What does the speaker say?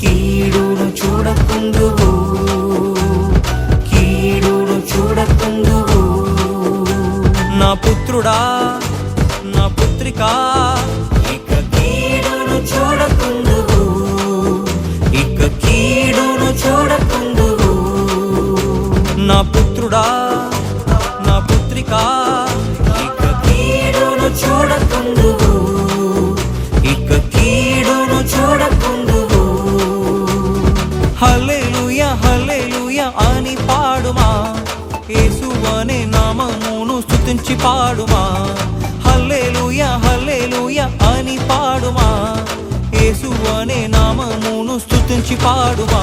కీడును చూడకుందువు, కీడును చూడకుందువు. నా పుత్రుడా, నా పుత్రికా, ఇక కీడును చూడకుందువు, ఇక కీడును చూడకుందువు. నా పుత్రుడా, నా పుత్రికా, ఇక కీడును చూడకుందువు, ఇక కీడును చూడకుందువు. హల్లెలూయా హల్లెలూయా అని పాడుమా, యేసు అనే నామమును స్తుతించి పాడుమా. హల్లెలూయా హల్లెలూయా అని పాడుమా, యేసు అనే నామమును స్తుతించి పాడుమా.